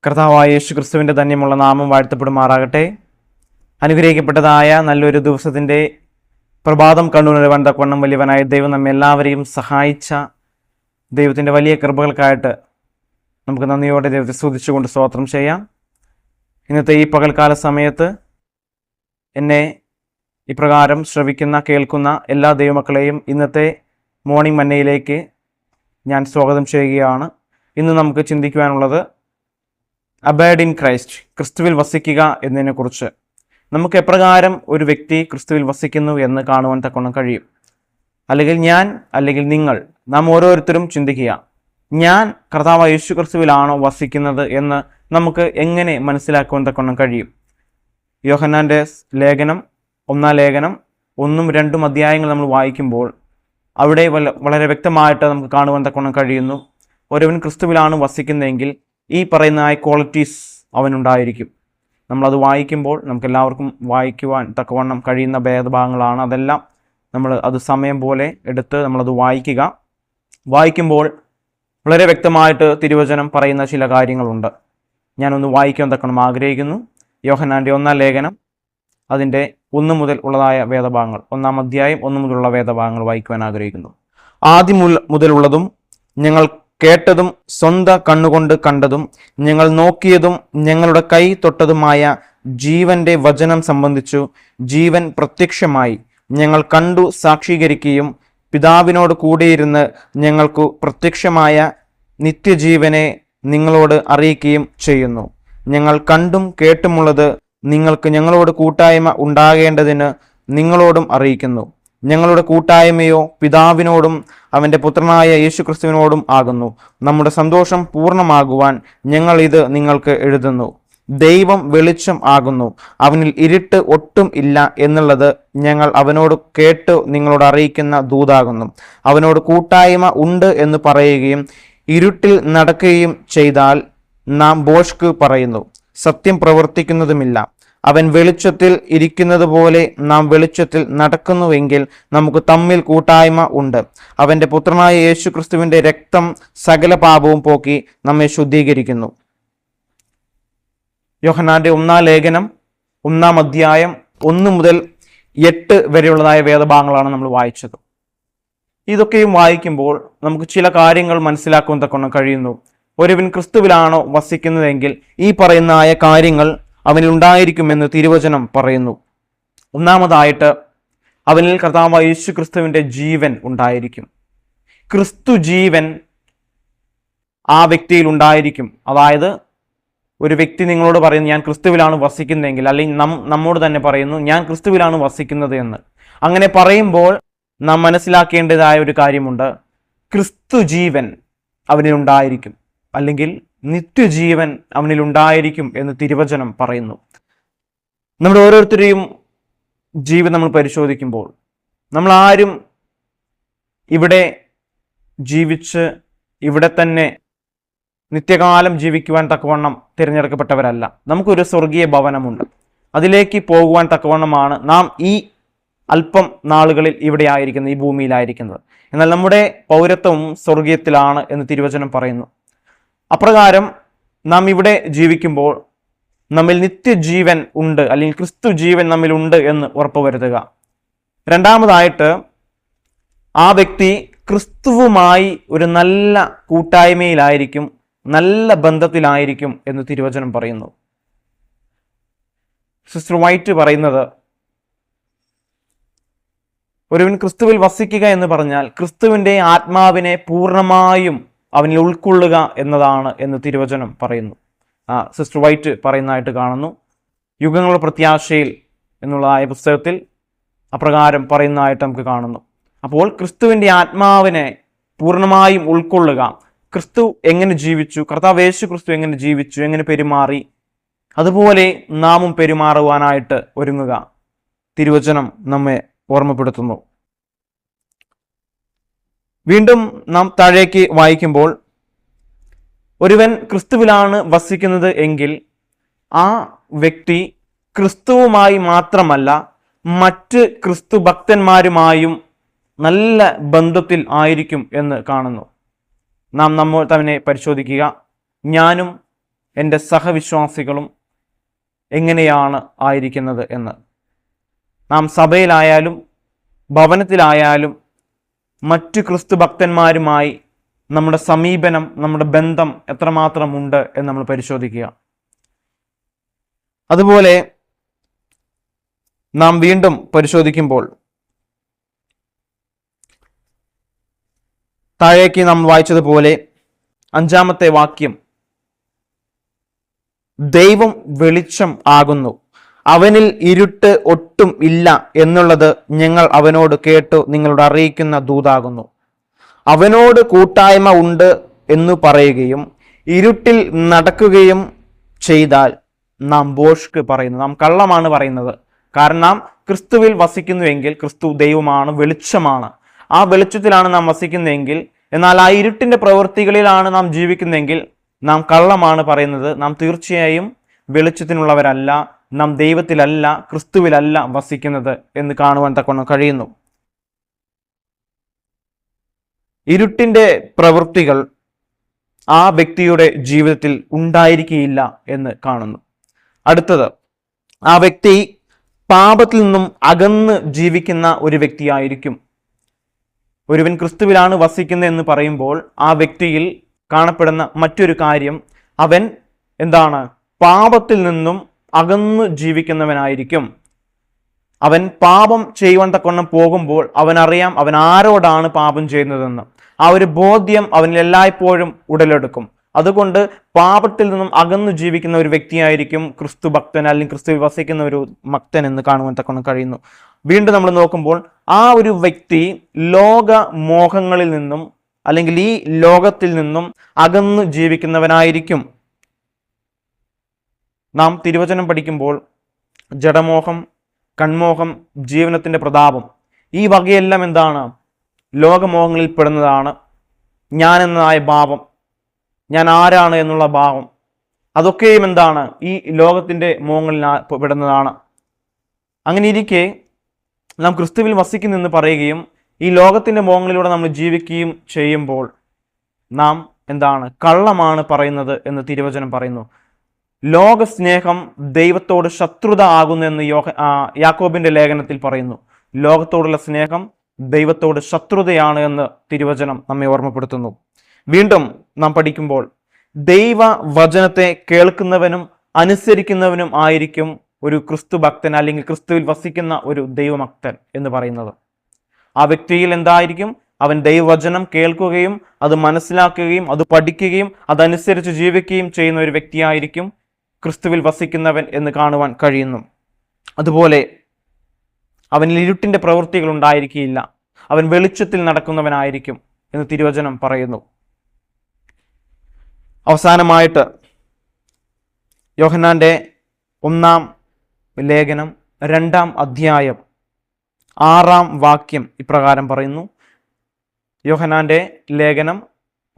കർത്താവായ യേശു ക്രിസ്തുവിൻ്റെ ധന്യമുള്ള നാമം വാഴ്ത്തപ്പെടുമാറാകട്ടെ. അനുഗ്രഹിക്കപ്പെട്ടതായ നല്ലൊരു ദിവസത്തിൻ്റെ പ്രഭാതം കണ്ടുണരുവാൻ തക്കവണ്ണം വലിയവനായ ദൈവം നമ്മെ എല്ലാവരെയും സഹായിച്ച ദൈവത്തിൻ്റെ വലിയ കൃപകൾക്കായിട്ട് നമുക്ക് നന്ദിയോടെ ദൈവത്തെ സ്തുതിച്ചുകൊണ്ട് സ്തോത്രം ചെയ്യാം. ഇന്നത്തെ ഈ പകൽക്കാല സമയത്ത് എന്നെ ഇപ്രകാരം ശ്രവിക്കുന്ന കേൾക്കുന്ന എല്ലാ ദൈവമക്കളെയും ഇന്നത്തെ മോർണിംഗ് മന്നയിലേക്ക് ഞാൻ സ്വാഗതം ചെയ്യുകയാണ്. ഇന്ന് നമുക്ക് ചിന്തിക്കുവാനുള്ളത് അബൈഡ് ഇൻ ക്രൈസ്റ്റ്, ക്രിസ്തുവിൽ വസിക്കുക എന്നതിനെക്കുറിച്ച്. നമുക്ക് എപ്രകാരം ഒരു വ്യക്തി ക്രിസ്തുവിൽ വസിക്കുന്നു എന്ന് കാണുവാൻ തക്കവണ്ണം കഴിയും. അല്ലെങ്കിൽ ഞാൻ, അല്ലെങ്കിൽ നിങ്ങൾ, നാം ഓരോരുത്തരും ചിന്തിക്കുക, ഞാൻ കർത്താവായ യേശു ക്രിസ്തുവിലാണോ വസിക്കുന്നത് എന്ന് നമുക്ക് എങ്ങനെ മനസ്സിലാക്കുവാൻ തക്കവണ്ണം കഴിയും? യോഹന്നാൻ്റെ ലേഖനം 1-ാം ലേഖനം 1-2 അധ്യായങ്ങൾ നമ്മൾ വായിക്കുമ്പോൾ അവിടെ വളരെ വ്യക്തമായിട്ട് നമുക്ക് കാണുവാൻ തക്കവണ്ണം കഴിയുന്നു. ഒരുവൻ ക്രിസ്തുവിലാണ് വസിക്കുന്നതെങ്കിൽ ഈ പറയുന്ന ക്വാളിറ്റീസ് അവനുണ്ടായിരിക്കും. നമ്മളത് വായിക്കുമ്പോൾ നമുക്കെല്ലാവർക്കും വായിക്കുവാൻ തക്കവണ്ണം കഴിയുന്ന ഭേദഭാഗങ്ങളാണ്. അതെല്ലാം നമ്മൾ അത് സമയം പോലെ എടുത്ത് നമ്മളത് വായിക്കുമ്പോൾ വളരെ വ്യക്തമായിട്ട് തിരുവചനം പറയുന്ന ചില കാര്യങ്ങളുണ്ട്. ഞാനൊന്ന് വായിക്കാൻ തക്കണം ആഗ്രഹിക്കുന്നു. യോഹന്നാൻ്റെ 1-ാം ലേഖനം അതിൻ്റെ 1 മുതൽ ഉള്ളതായ വേദഭാഗങ്ങൾ, 1-ാം അധ്യായം 1 മുതലുള്ള വേദഭാഗങ്ങൾ വായിക്കുവാൻ ആഗ്രഹിക്കുന്നു. ആദ്യം മുതലുള്ളതും ഞങ്ങൾ കേട്ടതും സ്വന്തം കണ്ണുകൊണ്ട് കണ്ടതും ഞങ്ങൾ നോക്കിയതും ഞങ്ങളുടെ കൈ തൊട്ടതുമായ ജീവന്റെ വചനം സംബന്ധിച്ചു ജീവൻ പ്രത്യക്ഷമായി ഞങ്ങൾ കണ്ടു സാക്ഷീകരിക്കുകയും പിതാവിനോട് കൂടിയിരുന്ന് ഞങ്ങൾക്കു പ്രത്യക്ഷമായ നിത്യജീവനെ നിങ്ങളോട് അറിയിക്കുകയും ചെയ്യുന്നു. ഞങ്ങൾ കണ്ടും കേട്ടുമുള്ളത് നിങ്ങൾക്ക് ഞങ്ങളോട് കൂട്ടായ്മ ഉണ്ടാകേണ്ടതിന് നിങ്ങളോടും അറിയിക്കുന്നു. ഞങ്ങളുടെ കൂട്ടായ്മയോ പിതാവിനോടും അവൻ്റെ പുത്രനായ യേശു ക്രിസ്തുവിനോടും ആകുന്നു. നമ്മുടെ സന്തോഷം പൂർണ്ണമാകുവാൻ ഞങ്ങൾ ഇത് നിങ്ങൾക്ക് എഴുതുന്നു. ദൈവം വെളിച്ചം ആകുന്നു, അവനിൽ ഇരുട്ട് ഒട്ടും ഇല്ല എന്നുള്ളത് ഞങ്ങൾ അവനോട് കേട്ട് നിങ്ങളോട് അറിയിക്കുന്ന ദൂതാകുന്നു. അവനോട് കൂട്ടായ്മ ഉണ്ട് എന്ന് പറയുകയും ഇരുട്ടിൽ നടക്കുകയും ചെയ്താൽ നാം ഭോഷ്ക് പറയുന്നു, സത്യം പ്രവർത്തിക്കുന്നതുമില്ല. അവൻ വെളിച്ചത്തിൽ ഇരിക്കുന്നത് പോലെ നാം വെളിച്ചത്തിൽ നടക്കുന്നുവെങ്കിൽ നമുക്ക് തമ്മിൽ കൂട്ടായ്മ ഉണ്ട്. അവൻ്റെ പുത്രനായ യേശു ക്രിസ്തുവിൻ്റെ രക്തം സകല പാപവും പോക്കി നമ്മെ ശുദ്ധീകരിക്കുന്നു. യോഹന്നാൻ്റെ 1-ാം ലേഖനം 1-ാം അധ്യായം 1 മുതൽ 8 വരെയുള്ളതായ വേദഭാഗങ്ങളാണ് നമ്മൾ വായിച്ചത്. ഇതൊക്കെയും വായിക്കുമ്പോൾ നമുക്ക് ചില കാര്യങ്ങൾ മനസ്സിലാക്കുവാൻ തക്കവണ്ണം കഴിയുന്നു. ഒരുവൻ ക്രിസ്തുവിലാണോ വസിക്കുന്നതെങ്കിൽ ഈ പറയുന്ന കാര്യങ്ങൾ അവനിൽ ഉണ്ടായിരിക്കുമെന്ന് തിരുവചനം പറയുന്നു. ഒന്നാമതായിട്ട് അവനിൽ കർത്താവായ യേശു ക്രിസ്തുവിൻ്റെ ജീവൻ ഉണ്ടായിരിക്കും. ക്രിസ്തു ജീവൻ ആ വ്യക്തിയിൽ ഉണ്ടായിരിക്കും. അതായത് ഒരു വ്യക്തി നിങ്ങളോട് പറയുന്നു ഞാൻ ക്രിസ്തുവിലാണ് വസിക്കുന്നതെങ്കിൽ, അല്ലെങ്കിൽ നമ്മോട് തന്നെ പറയുന്നു ഞാൻ ക്രിസ്തുവിലാണ് വസിക്കുന്നത് എന്ന്. അങ്ങനെ പറയുമ്പോൾ നാം മനസ്സിലാക്കേണ്ടതായ ഒരു കാര്യമുണ്ട്. ക്രിസ്തു ജീവൻ അവനിലുണ്ടായിരിക്കും, അല്ലെങ്കിൽ നിത്യജീവൻ അവനിലുണ്ടായിരിക്കും എന്ന് തിരുവചനം പറയുന്നു. നമ്മുടെ ഓരോരുത്തരെയും ജീവിതം നമ്മൾ പരിശോധിക്കുമ്പോൾ നമ്മൾ ആരും ഇവിടെ ജീവിച്ച് ഇവിടെ തന്നെ നിത്യകാലം ജീവിക്കുവാൻ തക്കവണ്ണം തിരഞ്ഞെടുക്കപ്പെട്ടവരല്ല. നമുക്കൊരു സ്വർഗീയ ഭവനമുണ്ട്. അതിലേക്ക് പോകുവാൻ തക്കവണ്ണമാണ് നാം ഈ അല്പം നാളുകളിൽ ഇവിടെ ആയിരിക്കുന്നത്, ഈ ഭൂമിയിലായിരിക്കുന്നത്. എന്നാൽ നമ്മുടെ പൗരത്വം സ്വർഗീയത്തിലാണ് എന്ന് തിരുവചനം പറയുന്നു. അപ്രകാരം നാം ഇവിടെ ജീവിക്കുമ്പോൾ നമ്മിൽ നിത്യജീവൻ ഉണ്ട്, അല്ലെങ്കിൽ ക്രിസ്തു ജീവൻ നമ്മിലുണ്ട് എന്ന് ഉറപ്പുവരുത്തുക. രണ്ടാമതായിട്ട് ആ വ്യക്തി ക്രിസ്തുവുമായി ഒരു നല്ല കൂട്ടായ്മയിലായിരിക്കും, നല്ല ബന്ധത്തിലായിരിക്കും എന്ന് തിരുവചനം പറയുന്നു. സിസ്റ്റർ വൈറ്റ് പറയുന്നത്, ഒരുവൻ ക്രിസ്തുവിൽ വസിക്കുക എന്ന് പറഞ്ഞാൽ ക്രിസ്തുവിൻ്റെ ആത്മാവിനെ പൂർണ്ണമായും അവനിൽ ഉൾക്കൊള്ളുക എന്നതാണ് എന്ന് തിരുവചനം പറയുന്നു. സിസ്റ്റർ വൈറ്റ് പറയുന്നതായിട്ട് കാണുന്നു. യുഗങ്ങളുടെ പ്രത്യാശയിൽ എന്നുള്ളതായ പുസ്തകത്തിൽ അപ്രകാരം പറയുന്നതായിട്ട് നമുക്ക് കാണുന്നു. അപ്പോൾ ക്രിസ്തുവിൻ്റെ ആത്മാവിനെ പൂർണ്ണമായും ഉൾക്കൊള്ളുക. ക്രിസ്തു എങ്ങനെ ജീവിച്ചു, കർത്താവ് യേശു ക്രിസ്തു എങ്ങനെ ജീവിച്ചു, എങ്ങനെ പെരുമാറി, അതുപോലെ നാമും പെരുമാറുവാനായിട്ട് ഒരുങ്ങുക. തിരുവചനം നമ്മെ ഓർമ്മപ്പെടുത്തുന്നു. വീണ്ടും നാം താഴേക്ക് വായിക്കുമ്പോൾ ഒരുവൻ ക്രിസ്തുവിലാണ് വസിക്കുന്നത് എങ്കിൽ ആ വ്യക്തി ക്രിസ്തുവുമായി മാത്രമല്ല മറ്റ് ക്രിസ്തു ഭക്തന്മാരുമായും നല്ല ബന്ധത്തിൽ ആയിരിക്കും എന്ന് കാണുന്നു. നാം നമ്മൾ തന്നെ പരിശോധിക്കുക. ഞാനും എൻ്റെ സഹവിശ്വാസികളും എങ്ങനെയാണ് ആയിരിക്കുന്നത് എന്ന്. നാം സഭയിലായാലും ഭവനത്തിലായാലും മറ്റു ക്രിസ്തു ഭക്തന്മാരുമായി നമ്മുടെ സമീപനം, നമ്മുടെ ബന്ധം എത്രമാത്രമുണ്ട് എന്ന് നമ്മൾ പരിശോധിക്കുക. അതുപോലെ നാം വീണ്ടും പരിശോധിക്കുമ്പോൾ താഴേക്ക് നാം വായിച്ചതുപോലെ 5-ാമത്തെ വാക്യം, ദൈവം വെളിച്ചം ആകുന്നു, അവനിൽ ഇരുട്ട് ഒട്ടും ഇല്ല എന്നുള്ളത് ഞങ്ങൾ അവനോട് കേട്ടു നിങ്ങളോട് അറിയിക്കുന്ന ദൂതാകുന്നു. അവനോട് കൂട്ടായ്മ ഉണ്ട് എന്ന് പറയുകയും ഇരുട്ടിൽ നടക്കുകയും ചെയ്താൽ നാം ബോഷ്ക്ക് പറയുന്നു, നാം കള്ളമാണ് പറയുന്നത്. കാരണം നാം ക്രിസ്തുവിൽ വസിക്കുന്നുവെങ്കിൽ, ക്രിസ്തു ദൈവമാണ്, വെളിച്ചമാണ്, ആ വെളിച്ചത്തിലാണ് നാം വസിക്കുന്നതെങ്കിൽ, എന്നാൽ ആ ഇരുട്ടിന്റെ പ്രവൃത്തികളിലാണ് നാം ജീവിക്കുന്നതെങ്കിൽ നാം കള്ളമാണ് പറയുന്നത്. നാം തീർച്ചയായും വെളിച്ചത്തിനുള്ളവരല്ല, നാം ദൈവത്തിലല്ല, ക്രിസ്തുവിലല്ല വസിക്കുന്നത് എന്ന് കാണുവാൻ തക്കവണ്ണം കഴിയുന്നു. ഇരുട്ടിന്റെ പ്രവൃത്തികൾ ആ വ്യക്തിയുടെ ജീവിതത്തിൽ ഉണ്ടായിരിക്കുകയില്ല എന്ന് കാണുന്നു. അടുത്തത്, ആ വ്യക്തി പാപത്തിൽ നിന്നും അകന്ന് ജീവിക്കുന്ന ഒരു വ്യക്തിയായിരിക്കും. ഒരുവൻ ക്രിസ്തുവിലാണ് വസിക്കുന്നത് എന്ന് പറയുമ്പോൾ ആ വ്യക്തിയിൽ കാണപ്പെടുന്ന മറ്റൊരു കാര്യം, അവൻ എന്താണ്? പാപത്തിൽ നിന്നും അകന്ന് ജീവിക്കുന്നവനായിരിക്കും. അവൻ പാപം ചെയ്യുവാൻ തക്കവണ്ണം പോകുമ്പോൾ അവനറിയാം അവൻ ആരോടാണ് പാപം ചെയ്യുന്നതെന്ന്. ആ ഒരു ബോധ്യം അവനിൽ എല്ലായ്പ്പോഴും ഉടലെടുക്കും. അതുകൊണ്ട് പാപത്തിൽ നിന്നും അകന്നു ജീവിക്കുന്ന ഒരു വ്യക്തിയായിരിക്കും ക്രിസ്തു ഭക്തൻ, അല്ലെങ്കിൽ ക്രിസ്തുവിൽ വസിക്കുന്ന ഒരു ഭക്തൻ എന്ന് കാണുവാൻ തക്കവണ്ണം കഴിയുന്നു. വീണ്ടും നമ്മൾ നോക്കുമ്പോൾ ആ ഒരു വ്യക്തി ലോക മോഹങ്ങളിൽ നിന്നും, അല്ലെങ്കിൽ ഈ ലോകത്തിൽ നിന്നും അകന്നു ജീവിക്കുന്നവനായിരിക്കും. നാം തിരുവചനം പഠിക്കുമ്പോൾ ജഡമോഹം, കൺമോഹം, ജീവനത്തിന്റെ പ്രതാപം, ഈ വകയെല്ലാം എന്താണ്? ലോകമോഹങ്ങളിൽ പെടുന്നതാണ്. ഞാൻ എന്നതായ ഭാവം, ഞാൻ ആരാണ് എന്നുള്ള ഭാവം, അതൊക്കെയും എന്താണ്? ഈ ലോകത്തിന്റെ മോഹങ്ങളിൽ പെടുന്നതാണ്. അങ്ങനെ ഇരിക്കെ നാം ക്രിസ്തുവിൽ വസിക്കുന്നെന്ന് പറയുകയും ഈ ലോകത്തിന്റെ മോഹങ്ങളിലൂടെ നമ്മൾ ജീവിക്കുകയും ചെയ്യുമ്പോൾ നാം എന്താണ്? കള്ളമാണ് പറയുന്നത് എന്ന് തിരുവചനം പറയുന്നു. ലോകസ്നേഹം ദൈവത്തോട് ശത്രുത ആകുന്നു എന്ന് യാക്കോബിന്റെ ലേഖനത്തിൽ പറയുന്നു. ലോകത്തോടുള്ള സ്നേഹം ദൈവത്തോട് ശത്രുതയാണ് എന്ന് തിരുവചനം നമ്മെ ഓർമ്മപ്പെടുത്തുന്നു. വീണ്ടും നാം പഠിക്കുമ്പോൾ ദൈവവചനത്തെ കേൾക്കുന്നവനും അനുസരിക്കുന്നവനും ആയിരിക്കും ഒരു ക്രിസ്തു ഭക്തൻ, അല്ലെങ്കിൽ ക്രിസ്തുവിൽ വസിക്കുന്ന ഒരു ദൈവഭക്തൻ എന്ന് പറയുന്നത്. ആ വ്യക്തിയിൽ എന്തായിരിക്കും? അവൻ ദൈവവചനം കേൾക്കുകയും അത് മനസ്സിലാക്കുകയും അത് പഠിക്കുകയും അതനുസരിച്ച് ജീവിക്കുകയും ചെയ്യുന്ന ഒരു വ്യക്തിയായിരിക്കും ക്രിസ്തുവിൽ വസിക്കുന്നവൻ എന്ന് കാണുവാൻ കഴിയുന്നു. അതുപോലെ അവനിൽ ഇരുട്ടിന്റെ പ്രവൃത്തികൾ ഉണ്ടായിരിക്കുകയില്ല, അവൻ വെളിച്ചത്തിൽ നടക്കുന്നവനായിരിക്കും എന്ന് തിരുവചനം പറയുന്നു. അവസാനമായിട്ട് യോഹന്നാന്റെ 1-ാം ലേഖനം 2-ാം അധ്യായം 6-ാം വാക്യം ഇപ്രകാരം പറയുന്നു. യോഹന്നാന്റെ ലേഖനം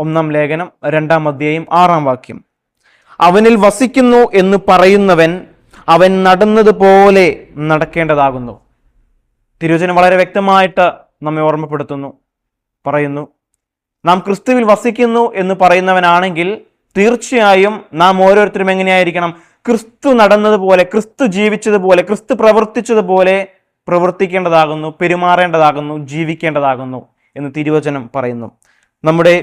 1-ാം ലേഖനം 2-ാം അധ്യായം 6-ാം വാക്യം, അവനിൽ വസിക്കുന്നു എന്ന് പറയുന്നവൻ അവൻ നടന്നതുപോലെ നടക്കേണ്ടതാകുന്നു. തിരുവചനം വളരെ വ്യക്തമായിട്ട് നമ്മെ ഓർമ്മപ്പെടുത്തുന്നു, പറയുന്നു, നാം ക്രിസ്തുവിൽ വസിക്കുന്നു എന്ന് പറയുന്നവനാണെങ്കിൽ തീർച്ചയായും നാം ഓരോരുത്തരും എങ്ങനെയായിരിക്കണം? ക്രിസ്തു നടന്നതുപോലെ, ക്രിസ്തു ജീവിച്ചതുപോലെ, ക്രിസ്തു പ്രവർത്തിച്ചതുപോലെ പ്രവർത്തിക്കേണ്ടതാകുന്നു, പെരുമാറേണ്ടതാകുന്നു, ജീവിക്കേണ്ടതാകുന്നു എന്ന് തിരുവചനം പറയുന്നു. നമ്മുടെ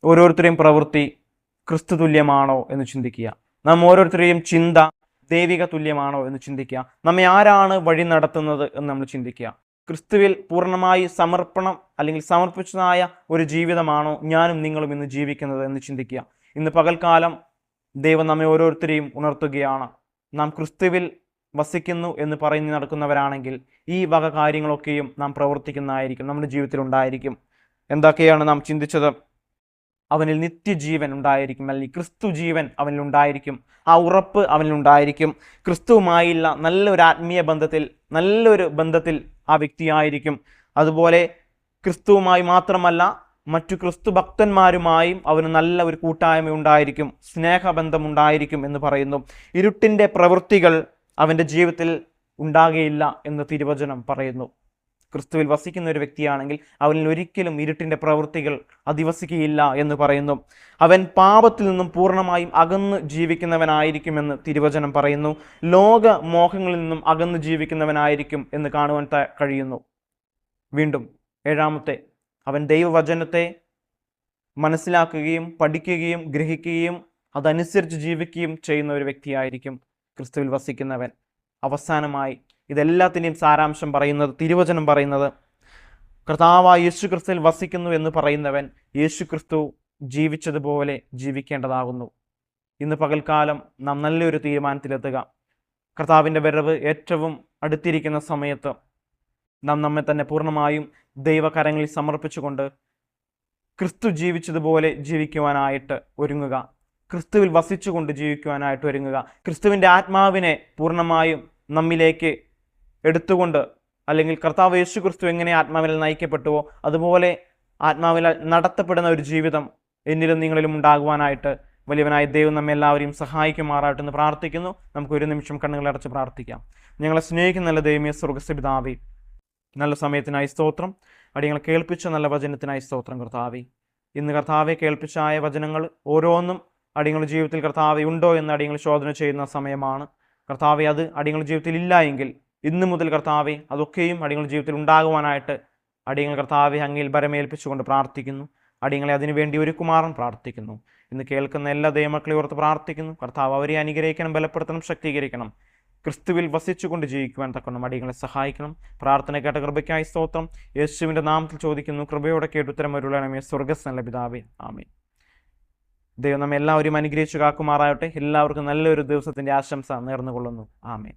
ഓരോരുത്തരെയും പ്രവൃത്തി ക്രിസ്തു തുല്യമാണോ എന്ന് ചിന്തിക്കുക. നാം ഓരോരുത്തരെയും ചിന്ത ദൈവിക തുല്യമാണോ എന്ന് ചിന്തിക്കുക. നമ്മെ ആരാണ് വഴി നടത്തുന്നത് എന്ന് നമ്മൾ ചിന്തിക്കുക. ക്രിസ്തുവിൽ പൂർണ്ണമായി സമർപ്പണം അല്ലെങ്കിൽ സമർപ്പിച്ചതായ ഒരു ജീവിതമാണോ ഞാനും നിങ്ങളും ഇന്ന് ജീവിക്കുന്നത് എന്ന് ചിന്തിക്കുക. ഇന്ന് പകൽക്കാലം ദൈവം നമ്മെ ഓരോരുത്തരെയും ഉണർത്തുകയാണ്. നാം ക്രിസ്തുവിൽ വസിക്കുന്നു എന്ന് പറഞ്ഞ് നടക്കുന്നവരാണെങ്കിൽ ഈ വക കാര്യങ്ങളൊക്കെയും നാം പ്രവർത്തിക്കുന്നതായിരിക്കും, നമ്മുടെ ജീവിതത്തിൽ ഉണ്ടായിരിക്കും. എന്തൊക്കെയാണ് നാം ചിന്തിച്ചത്? അവനിൽ നിത്യജീവൻ ഉണ്ടായിരിക്കും, അല്ലെങ്കിൽ ക്രിസ്തു ജീവൻ അവനിൽ ഉണ്ടായിരിക്കും, ആ ഉറപ്പ് അവനിൽ ഉണ്ടായിരിക്കും. ക്രിസ്തുവുമായുള്ള നല്ലൊരു ആത്മീയ ബന്ധത്തിൽ, നല്ലൊരു ബന്ധത്തിൽ ആ വ്യക്തിയായിരിക്കും. അതുപോലെ ക്രിസ്തുവുമായി മാത്രമല്ല മറ്റു ക്രിസ്തു ഭക്തന്മാരുമായും അവന് നല്ല ഒരു കൂട്ടായ്മ ഉണ്ടായിരിക്കും, സ്നേഹബന്ധം ഉണ്ടായിരിക്കും എന്ന് പറയുന്നു. ഇരുട്ടിൻ്റെ പ്രവൃത്തികൾ അവൻ്റെ ജീവിതത്തിൽ ഉണ്ടാകുകയില്ല എന്ന് തിരുവചനം പറയുന്നു. ക്രിസ്തുവിൽ വസിക്കുന്ന ഒരു വ്യക്തിയാണെങ്കിൽ അവനിൽ ഒരിക്കലും ഇരുട്ടിൻ്റെ പ്രവൃത്തികൾ അധിവസിക്കുകയില്ല എന്ന് പറയുന്നു. അവൻ പാപത്തിൽ നിന്നും പൂർണ്ണമായും അകന്ന് ജീവിക്കുന്നവനായിരിക്കുമെന്ന് തിരുവചനം പറയുന്നു. ലോക മോഹങ്ങളിൽ നിന്നും അകന്ന് ജീവിക്കുന്നവനായിരിക്കും എന്ന് കാണുവാൻ കഴിയുന്നു. വീണ്ടും ഏഴാമത്തെ, അവൻ ദൈവവചനത്തെ മനസ്സിലാക്കുകയും പഠിക്കുകയും ഗ്രഹിക്കുകയും അതനുസരിച്ച് ജീവിക്കുകയും ചെയ്യുന്ന ഒരു വ്യക്തിയായിരിക്കും ക്രിസ്തുവിൽ വസിക്കുന്നവൻ. അവസാനമായി ഇതെല്ലാത്തിൻ്റെയും സാരാംശം പറയുന്നത്, തിരുവചനം പറയുന്നത്, കർത്താവായ യേശു ക്രിസ്തുവിൽ വസിക്കുന്നു എന്ന് പറയുന്നവൻ യേശു ക്രിസ്തു ജീവിച്ചതുപോലെ ജീവിക്കേണ്ടതാകുന്നു. ഇന്ന് പകൽക്കാലം നാം നല്ലൊരു തീരുമാനത്തിലെത്തുക. കർത്താവിൻ്റെ വരവ് ഏറ്റവും അടുത്തിരിക്കുന്ന സമയത്ത് നാം നമ്മെ തന്നെ പൂർണ്ണമായും ദൈവകരങ്ങളിൽ സമർപ്പിച്ചുകൊണ്ട് ക്രിസ്തു ജീവിച്ചതുപോലെ ജീവിക്കുവാനായിട്ട് ഒരുങ്ങുക. ക്രിസ്തുവിൽ വസിച്ചുകൊണ്ട് ജീവിക്കുവാനായിട്ട് ഒരുങ്ങുക. ക്രിസ്തുവിൻ്റെ ആത്മാവിനെ പൂർണ്ണമായും നമ്മിലേക്ക് എടുത്തുകൊണ്ട്, അല്ലെങ്കിൽ കർത്താവ് യേശു ക്രിസ്തു എങ്ങനെ ആത്മാവിൽ നയിക്കപ്പെട്ടുവോ അതുപോലെ ആത്മാവിൽ നടത്തപ്പെടുന്ന ഒരു ജീവിതം എന്നിലും നിങ്ങളിലും ഉണ്ടാകുവാനായിട്ട് വലിയവനായ ദൈവം നമ്മെ എല്ലാവരെയും സഹായിക്കുമാറായിട്ടെന്ന് പ്രാർത്ഥിക്കുന്നു. നമുക്ക് ഒരു നിമിഷം കണ്ണുകളടച്ച് പ്രാർത്ഥിക്കാം. ഞങ്ങളെ സ്നേഹിക്കുന്ന നല്ല ദൈവമേ, സ്വർഗ്ഗസ്ഥ പിതാവേ, നല്ല സമയത്തിനായി സ്തോത്രം. അടിയങ്ങളെ കേൾപ്പിച്ച നല്ല വചനത്തിനായി സ്തോത്രം കർത്താവേ. ഇന്ന് കർത്താവെ കേൾപ്പിച്ചായ വചനങ്ങൾ ഓരോന്നും അടിയങ്ങളുടെ ജീവിതത്തിൽ കർത്താവെ ഉണ്ടോ എന്ന് അടിയങ്ങൾ ശോധന ചെയ്യുന്ന സമയമാണ്. കർത്താവെ അത് അടിയങ്ങളുടെ ജീവിതത്തിൽ ഇല്ല എങ്കിൽ ഇന്നു മുതൽ കർത്താവെ അതൊക്കെയും അടിയങ്ങളുടെ ജീവിതത്തിൽ ഉണ്ടാകുവാനായിട്ട് അടിയങ്ങൾ കർത്താവെ അങ്ങയിൽ ബരമേൽപ്പിച്ചുകൊണ്ട് പ്രാർത്ഥിക്കുന്നു. അടിയങ്ങളെ അതിനുവേണ്ടി ഒരുക്കുമാറാൻ പ്രാർത്ഥിക്കുന്നു. ഇന്ന് കേൾക്കുന്ന എല്ലാ ദൈവമക്കളെ ഓർത്ത് പ്രാർത്ഥിക്കുന്നു. കർത്താവ് അവരെ അനുഗ്രഹിക്കണം, ബലപ്പെടുത്തണം, ശക്തീകരിക്കണം. ക്രിസ്തുവിൽ വസിച്ചുകൊണ്ട് ജീവിക്കുവാൻ തക്കണം അടിയങ്ങളെ സഹായിക്കണം. പ്രാർത്ഥന കേട്ട കൃപയ്ക്കായി സ്തോത്രം. യേശുവിൻ്റെ നാമത്തിൽ ചോദിക്കുന്നു, കൃപയോടെ കേട്ടുത്തരം അരുളണമേ സ്വർഗ്ഗസ്ഥ പിതാവേ, ആമേൻ. ദൈവം നമ്മെ എല്ലാവരും അനുഗ്രഹിച്ചു കാക്കുമാറാകട്ടെ. എല്ലാവർക്കും നല്ലൊരു ദിവസത്തിൻ്റെ ആശംസ നേർന്നുകൊള്ളുന്നു. ആമേൻ.